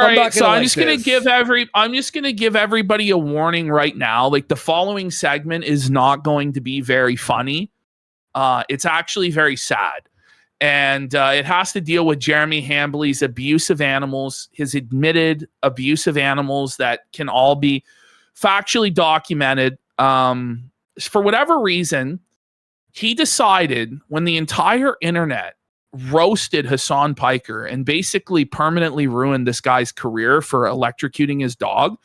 right, so I'm just gonna give everybody a warning right now. Like the following segment is not going to be very funny. It's actually very sad. And it has to deal with Jeremy Hambley's abuse of animals, his admitted abuse of animals that can all be factually documented. For whatever reason, he decided when the entire internet roasted Hassan Piker and basically permanently ruined this guy's career for electrocuting his dog,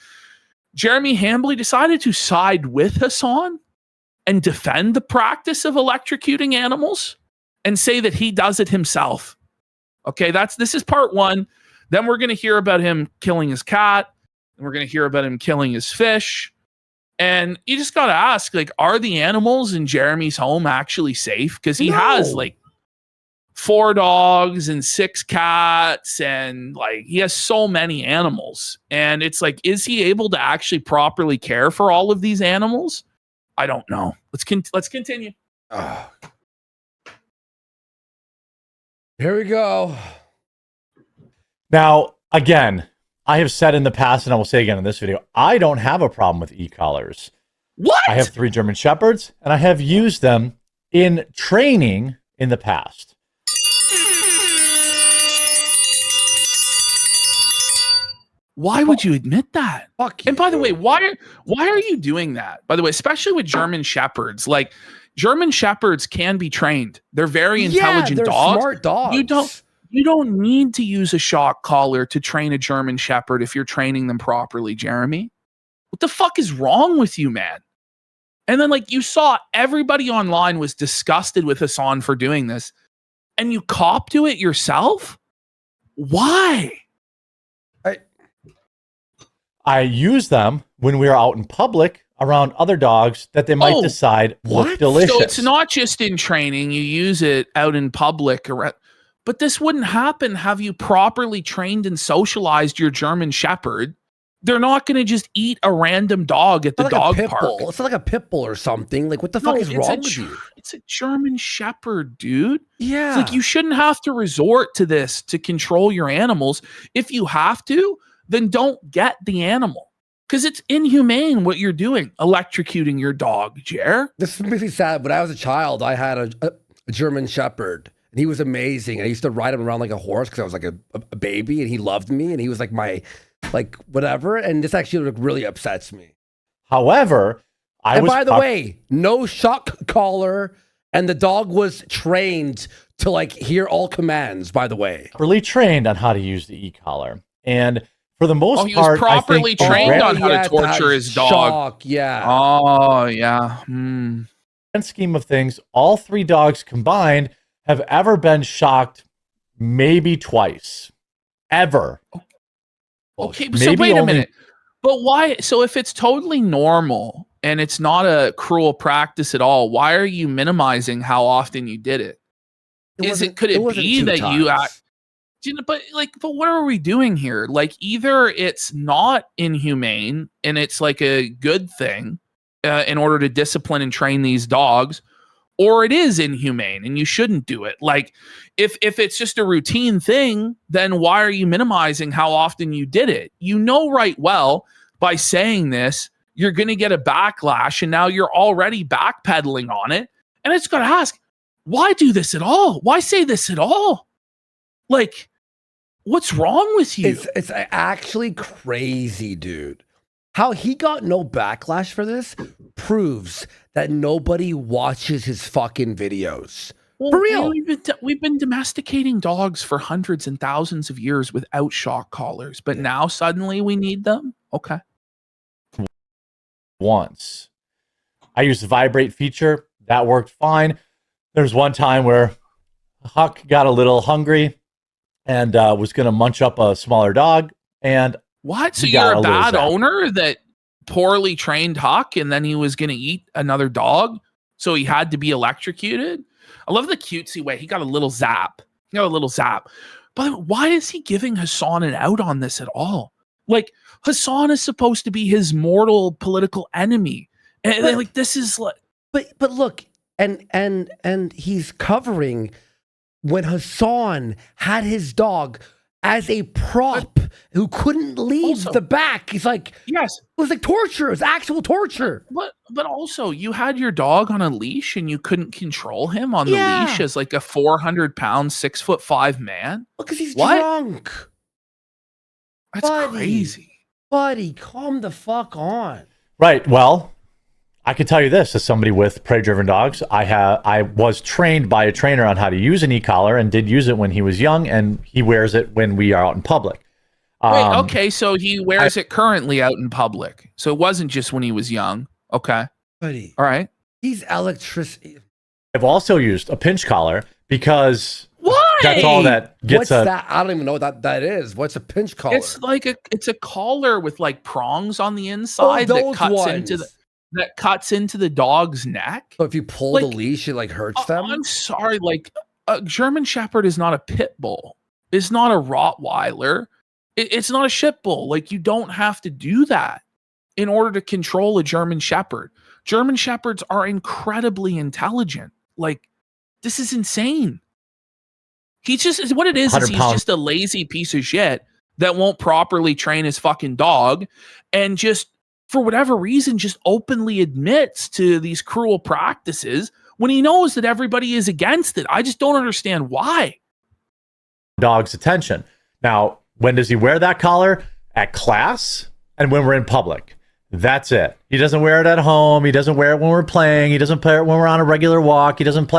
Jeremy Hambley decided to side with Hassan and defend the practice of electrocuting animals and say that he does it himself. Okay, this is part one. Then we're going to hear about him killing his cat, and we're going to hear about him killing his fish. And you just got to ask, like, are the animals in Jeremy's home actually safe? Because he has like 4 dogs and 6 cats, and like he has so many animals. And it's like, is he able to actually properly care for all of these animals? I don't know. Let's continue. Here we go. Now, again, I have said in the past, and I will say again in this video, I don't have a problem with e-collars. What? I have 3 German Shepherds, and I have used them in training in the past. Why would you admit that? Fuck you. And by the way, why are you doing that? By the way, especially with German Shepherds, like German Shepherds can be trained. They're very intelligent they're dogs. smart dogs. You don't need to use a shock collar to train a German Shepherd if you're training them properly, Jeremy. What the fuck is wrong with you, man? And then like you saw everybody online was disgusted with Hassan for doing this, and you cop to it yourself? Why? I use them when we are out in public around other dogs that they might decide look delicious. So it's not just in training, you use it out in public. But this wouldn't happen have you properly trained and socialized your German Shepherd. They're not going to just eat a random dog at the dog park. It's not like a pit bull or something. Like, what the fuck is wrong with you? It's a German Shepherd, dude. Yeah. It's like you shouldn't have to resort to this to control your animals. If you have to, then don't get the animal. Because it's inhumane what you're doing, electrocuting your dog, Jer. This makes me sad. When I was a child, I had a German Shepherd. And he was amazing. I used to ride him around like a horse because I was like a baby, and he loved me, and he was like my, like, whatever. And this actually really upsets me. However, by the way, no shock collar, and the dog was trained to like hear all commands, by the way. Properly trained on how to use the e-collar. And for the most part, he was properly trained on how to torture his dog. Shock, yeah. Oh, yeah. In the scheme of things, all 3 dogs combined have ever been shocked maybe twice. Ever. Okay, so wait a minute. But why? So if it's totally normal and it's not a cruel practice at all, why are you minimizing how often you did it? Could it be that you act? But what are we doing here? Like, either it's not inhumane and it's like a good thing in order to discipline and train these dogs, or it is inhumane and you shouldn't do it. Like, if it's just a routine thing, then why are you minimizing how often you did it? You know right well by saying this, you're going to get a backlash, and now you're already backpedaling on it. And it's got to ask, why do this at all? Why say this at all? Like, what's wrong with you? It's actually crazy, dude. How he got no backlash for this proves that nobody watches his fucking videos. Well, for real. We've been domesticating dogs for hundreds and thousands of years without shock collars, but now suddenly we need them? Okay. Once. I used the vibrate feature. That worked fine. There's one time where Huck got a little hungry and was going to munch up a smaller dog. And what? So you're a bad owner that poorly trained Huck, and then he was going to eat another dog, so he had to be electrocuted? I love the cutesy way. He got a little zap. But why is he giving Hassan an out on this at all? Like, Hassan is supposed to be his mortal political enemy. And like, this is like... But look, and he's covering when Hassan had his dog as a prop who couldn't leave Also- the back. He's like, Yes, it was like torture. It was actual torture. but also you had your dog on a leash and you couldn't control him on the Yeah. leash as like a 400-pound, 6'5" man. Because he's What? drunk. That's Buddy. crazy. Buddy, calm the fuck on. Right. Well, I can tell you this: as somebody with prey-driven dogs, I was trained by a trainer on how to use an e-collar and did use it when he was young, and he wears it when we are out in public. Wait, okay, so he wears it currently out in public. So it wasn't just when he was young. Okay. Buddy, All right. he's electricity. I've also used a pinch collar because Why? that's all that gets What's that? I don't even know what that is. What's a pinch collar? It's like it's a collar with like prongs on the inside that those cuts into the dog's neck. So if you pull the leash, it like hurts them? I'm sorry, like a German Shepherd is not a pit bull. It's not a Rottweiler. It's not a shit bull. Like, you don't have to do that in order to control a German Shepherd. German Shepherds are incredibly intelligent. Like, this is insane. He's just, what it is he's just a lazy piece of shit that won't properly train his fucking dog, and just, for whatever reason, just openly admits to these cruel practices when he knows that everybody is against it. I just don't understand why. Dog's attention. Now, when does he wear that collar? At class and when we're in public. That's it. He doesn't wear it at home. He doesn't wear it when we're playing. He doesn't play it when we're on a regular walk. He doesn't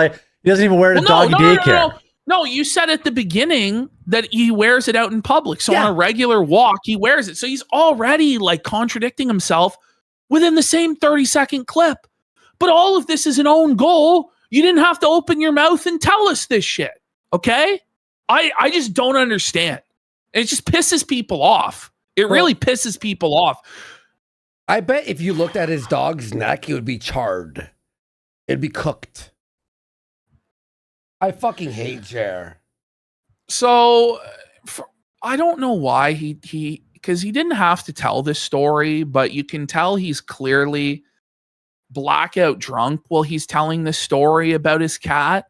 even wear it at doggy daycare. No, you said at the beginning that he wears it out in public. So on a regular walk, he wears it. So he's already like contradicting himself within the same 30-second clip. But all of this is an own goal. You didn't have to open your mouth and tell us this shit. Okay? I just don't understand. It just pisses people off. It really pisses people off. I bet if you looked at his dog's neck, it would be charred. It'd be cooked. I fucking hate Jer. So I don't know why because he didn't have to tell this story, but you can tell he's clearly blackout drunk while he's telling this story about his cat.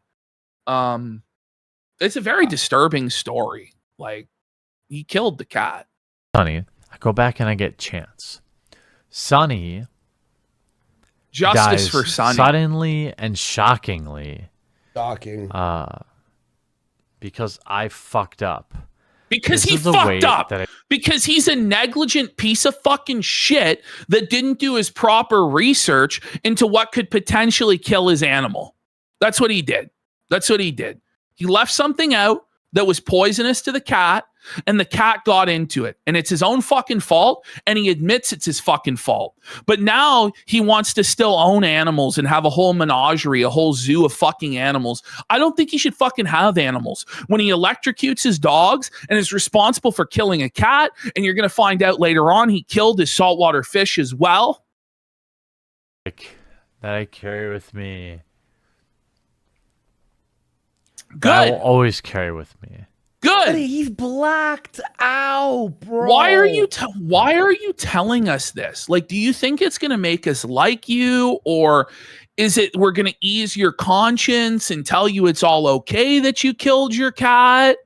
It's a very disturbing story. Like, he killed the cat. Sonny, I go back and I get Chance. Sonny Justice dies for Sonny. suddenly and shockingly. Shocking. Because I fucked up. Because he fucked up. Because he's a negligent piece of fucking shit that didn't do his proper research into what could potentially kill his animal. That's what he did. He left something out that was poisonous to the cat, and the cat got into it, and it's his own fucking fault, and he admits it's his fucking fault. But now he wants to still own animals and have a whole menagerie, a whole zoo of fucking animals. I don't think he should fucking have animals. When he electrocutes his dogs and is responsible for killing a cat, and you're going to find out later on he killed his saltwater fish as well. That I carry with me. Good. I will always carry with me. Good. He's blacked out, bro. Why are you telling us this? Like, do you think it's going to make us like you, or is it we're going to ease your conscience and tell you it's all okay that you killed your cat?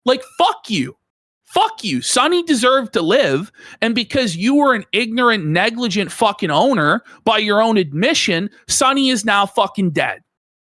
Like, fuck you. Fuck you. Sonny deserved to live, and because you were an ignorant, negligent fucking owner, by your own admission, Sonny is now fucking dead.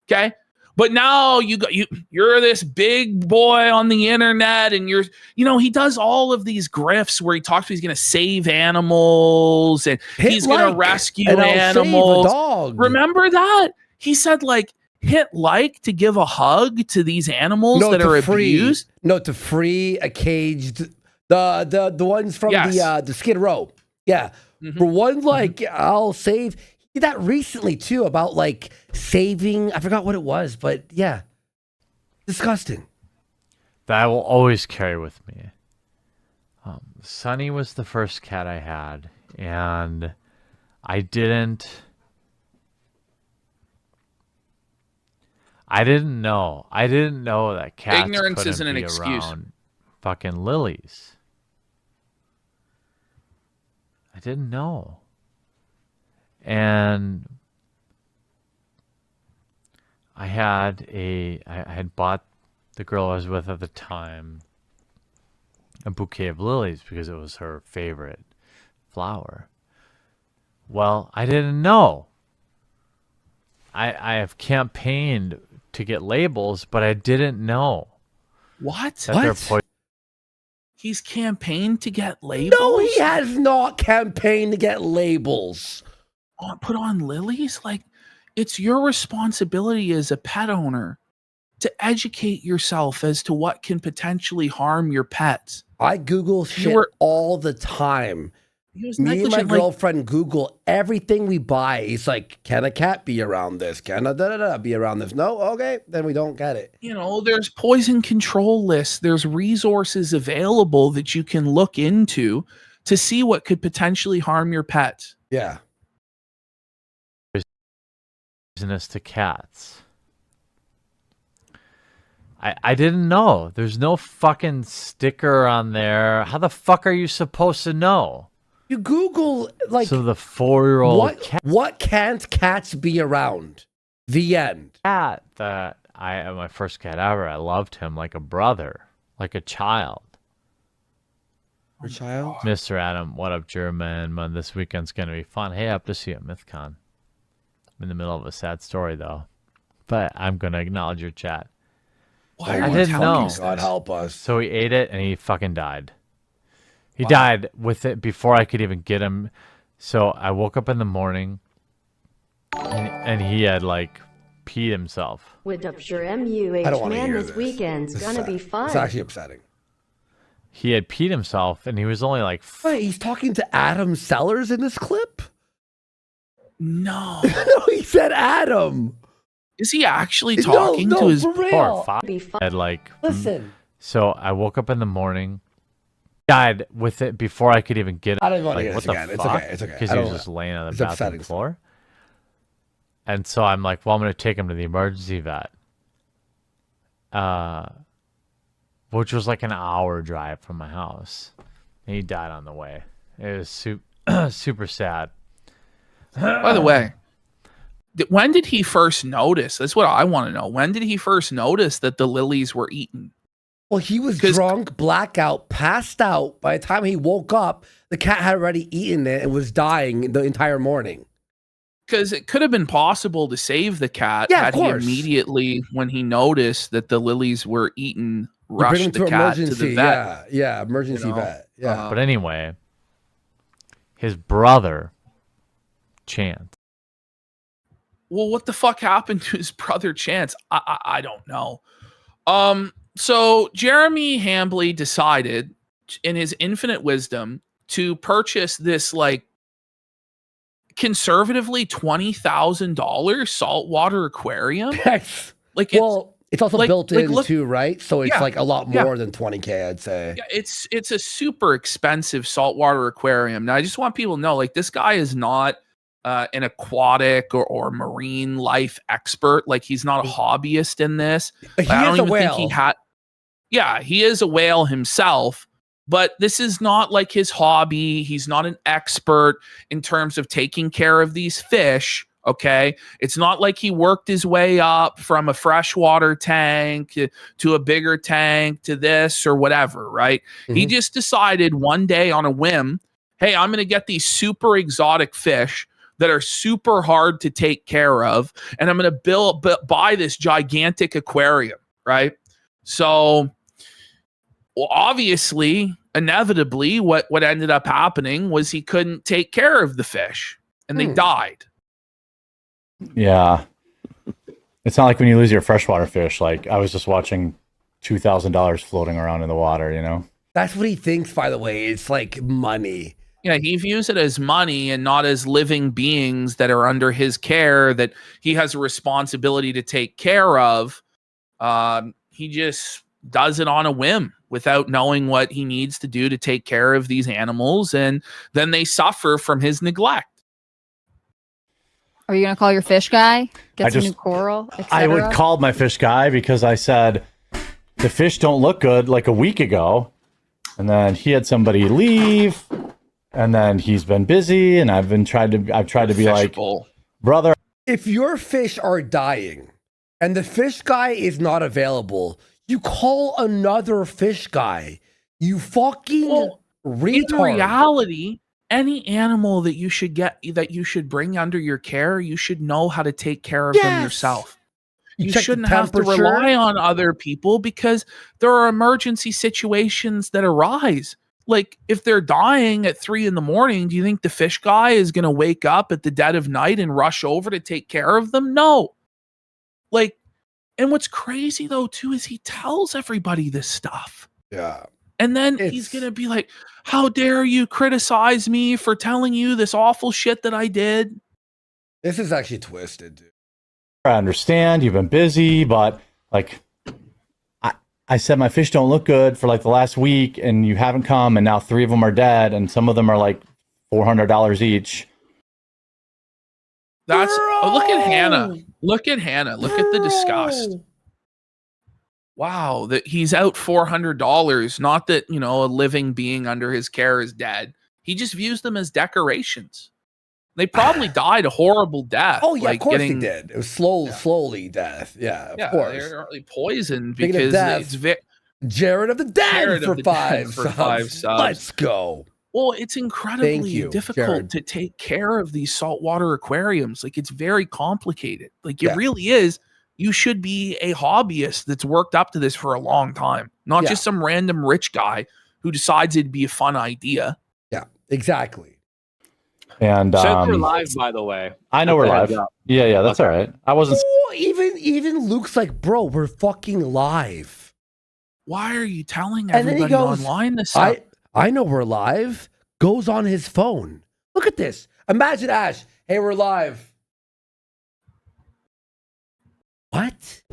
Okay? But now you're this big boy on the internet, and he does all of these grifts where he talks about he's going to save animals and he's going to rescue animals. Dog. Remember that? He said, like, hit like to give a hug to these animals that are abused. No, to free a caged the ones from the Skid Row. Yeah. Mm-hmm. For one, like, I'll save. He did that recently too, about like saving. I forgot what it was, but yeah, disgusting. That I will always carry with me. Sonny was the first cat I had, and I didn't know that cats Ignorance isn't an be excuse. Around fucking lilies. I didn't know. And I had bought the girl I was with at the time a bouquet of lilies because it was her favorite flower. Well, I didn't know. I have campaigned to get labels, but I didn't know What? that they're poison. He's campaigned to get labels? No, he has not campaigned to get labels. Put on lilies? Like, it's your responsibility as a pet owner to educate yourself as to what can potentially harm your pets. I Google shit all the time. Me and my girlfriend Google everything we buy. It's like, can a cat be around this? Can a be around this? No? Okay, then we don't get it. You know, there's poison control lists. There's resources available that you can look into to see what could potentially harm your pets. Yeah. Poisonous to cats. I didn't know. There's no fucking sticker on there. How the fuck are you supposed to know? You Google, like, so the 4-year-old cat. What can't cats be around? The end. Cat that my first cat ever. I loved him like a brother, like a child. Your child? Mr. Adam, what up, German? Man, this weekend's gonna be fun. Hey, up to see you at MythCon. I'm in the middle of a sad story though, but I'm gonna acknowledge your chat. Why I didn't know. God help us. So he ate it and he fucking died. He died with it before I could even get him. So I woke up in the morning and he had like peed himself. With up your MUH, I don't want to man, hear this weekend's gonna be fun. It's actually upsetting. He had peed himself and he was only like... Wait, he's talking to Adam Sellers in this clip? No. No, he said Adam. Is he actually talking to his... for real. Had like... Listen. So I woke up in the morning, died with it before I could even get him. I don't want to like, hear what this the again. fuck? It's okay. Because he was just laying on the bathroom upsetting. floor. And so I'm like, well, I'm going to take him to the emergency vet. Which was like an hour drive from my house. And he died on the way. It was super sad. By the way, when did he first notice? That's what I want to know. When did he first notice that the lilies were eaten? Well, he was drunk, blackout, passed out. By the time he woke up, the cat had already eaten it and was dying the entire morning. Because it could have been possible to save the cat had he immediately, when he noticed that the lilies were eaten, rushed the cat to the vet. Yeah, emergency vet. Yeah. But anyway, his brother, Chance. Well, what the fuck happened to his brother Chance? I don't know. So Jeremy Hambley decided, in his infinite wisdom, to purchase this like conservatively $20,000 saltwater aquarium. Like, it's also like, built like, in too, right? So it's like a lot more yeah. than 20K, I'd say. Yeah, it's a super expensive saltwater aquarium. Now, I just want people to know, like, this guy is not an aquatic or marine life expert. Like, he's not a hobbyist in this. He is a whale. He is a whale himself, but this is not like his hobby. He's not an expert in terms of taking care of these fish. Okay. It's not like he worked his way up from a freshwater tank to a bigger tank to this or whatever. Right. Mm-hmm. He just decided one day on a whim, hey, I'm going to get these super exotic fish that are super hard to take care of, and I'm going to buy this gigantic aquarium. Right. So, well, obviously, inevitably, what ended up happening was he couldn't take care of the fish and they died. Yeah. It's not like when you lose your freshwater fish. Like, I was just watching $2,000 floating around in the water, you know? That's what he thinks, by the way. It's like money. Yeah, he views it as money and not as living beings that are under his care that he has a responsibility to take care of. He just does it on a whim without knowing what he needs to do to take care of these animals, and then they suffer from his neglect. Are you going to call your fish guy? Get some new coral, etc.? I would call my fish guy because I said, the fish don't look good like a week ago. And then he had somebody leave. And then he's been busy. And I've tried to be like, brother. If your fish are dying and the fish guy is not available, you call another fish guy. You fucking Well, in retard. reality, any animal that you should bring under your care, you should know how to take care of them yourself. You check the shouldn't have to temperature. rely on other people because there are emergency situations that arise. Like if they're dying at 3 a.m, do you think the fish guy is going to wake up at the dead of night and rush over to take care of them? No. Like, and what's crazy though too is he tells everybody this stuff. Yeah. And then he's going to be like, how dare you criticize me for telling you this awful shit that I did? This is actually twisted, dude. I understand you've been busy, but like I said, my fish don't look good for like the last week, and you haven't come, and now 3 of them are dead, and some of them are like $400 each. That's look at Hannah. Look at Hannah. Look at the disgust. Wow, that he's out $400. Not that, you know, a living being under his care is dead. He just views them as decorations. They probably died a horrible death. Oh yeah, like of course they did. It was slowly death. Yeah, of course. They're poisoned Speaking of because death, Jared of the Dead Jared for of the five Dead for subs. 5 subs. Let's go. Well, it's incredibly you, difficult Jared. to take care of these saltwater aquariums. Like, it's very complicated. Like, it really is. You should be a hobbyist that's worked up to this for a long time, not just some random rich guy who decides it'd be a fun idea. Yeah, exactly. And Said we're live, by the way. I know we're live. Yeah, that's all right. I wasn't. Oh, even Luke's like, bro, we're fucking live. Why are you telling And then he everybody goes, online this stuff? I know we're live. Goes on his phone. Look at this. Imagine Ash. Hey, we're live. What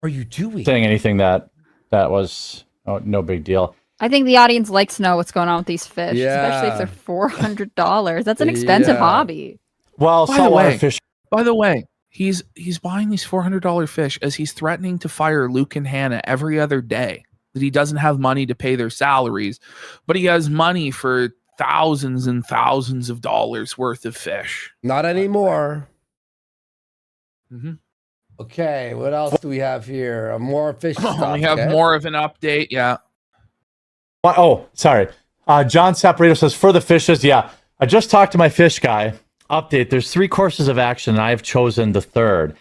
are you doing? Saying anything that was no big deal. I think the audience likes to know what's going on with these fish, especially if they're $400. That's an expensive hobby. Well, saltwater fish. By the way, he's buying these $400 fish as he's threatening to fire Luke and Hannah every other day. That he doesn't have money to pay their salaries, but he has money for thousands and thousands of dollars worth of fish. Not anymore. Mm-hmm. Okay, what else do we have here? More fish stuff. We have more of an update. Yeah. Oh, sorry. John Saporito says, for the fishes, I just talked to my fish guy. Update, there's 3 courses of action, and I have chosen the third.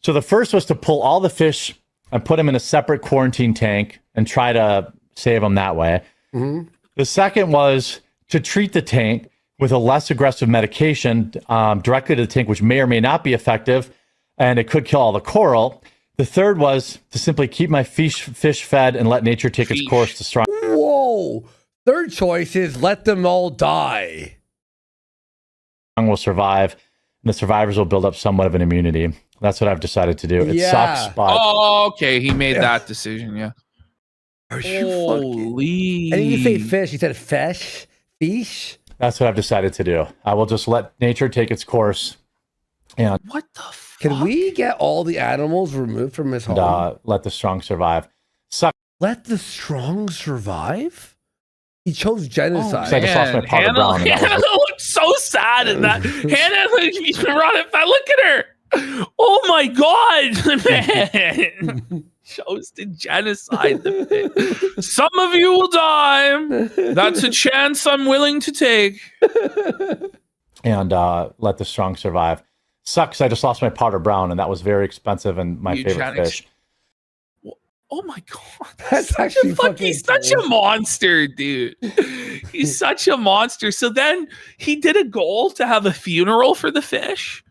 So the first was to pull all the fish and put them in a separate quarantine tank and try to save them that way. Mm-hmm. The second was to treat the tank with a less aggressive medication directly to the tank, which may or may not be effective, and it could kill all the coral. The third was to simply keep my fish fed and let nature take its course to strong. Whoa. Third choice is let them all die. Will survive, and the survivors will build up somewhat of an immunity. That's what I've decided to do. It sucks, but... Oh, okay. He made that decision, yeah. Are you Holy... And he didn't say fish. He said fish. Fish? That's what I've decided to do. I will just let nature take its course. And what the fuck? Can we get all the animals removed from his home? Let the strong survive. Suck. Let the strong survive? He chose genocide. I just lost my powder brown. Hannah looks so sad in that. Hannah, she's running back. Look at her. Oh my God, man. Chose to genocide the fish. Some of you will die. That's a chance I'm willing to take. And let the strong survive. Sucks. I just lost my powder brown, and that was very expensive and my favorite fish. Oh my God. That's actually He's such a monster, dude. He's such a monster. So then he did a goal to have a funeral for the fish,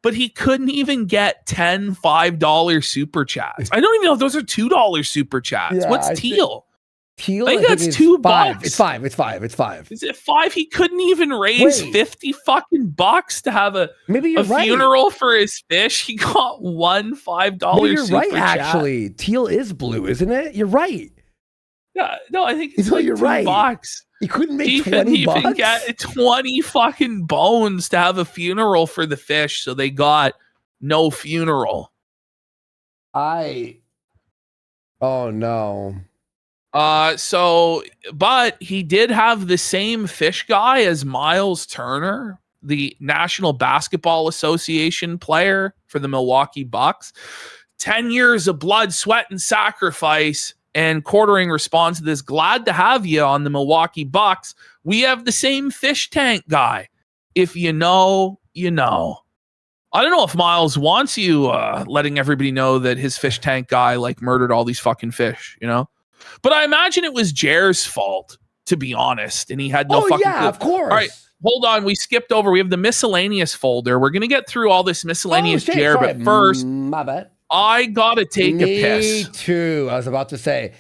but he couldn't even get 10 $5 super chats. I don't even know if those are $2 super chats. Yeah, What's teal? Teal? I think that's $2. It's five. Is it 5? He couldn't even raise 50 fucking bucks to have a funeral for his fish. He got one $5 Maybe you're super right, chat. actually. Teal is blue, isn't it? You're right. Yeah, no, I think it's like you're $2. right. He couldn't make he 20 couldn't even bucks? get 20 fucking bones to have a funeral for the fish, so they got no funeral. Oh no. But he did have the same fish guy as Miles Turner, the National Basketball Association player for the Milwaukee Bucks. 10 years of blood, sweat, and sacrifice, And Quartering responds to this, glad to have you on the Milwaukee Bucks. We have the same fish tank guy. If you know, you know. I don't know if Miles wants you letting everybody know that his fish tank guy like murdered all these fucking fish, you know? But I imagine it was Jer's fault, to be honest. And he had no fucking clue. Of course. All right, hold on. We skipped over. We have the miscellaneous folder. We're going to get through all this miscellaneous Jer, but first, my bad. I got to take a Me piss. too. I was about to say,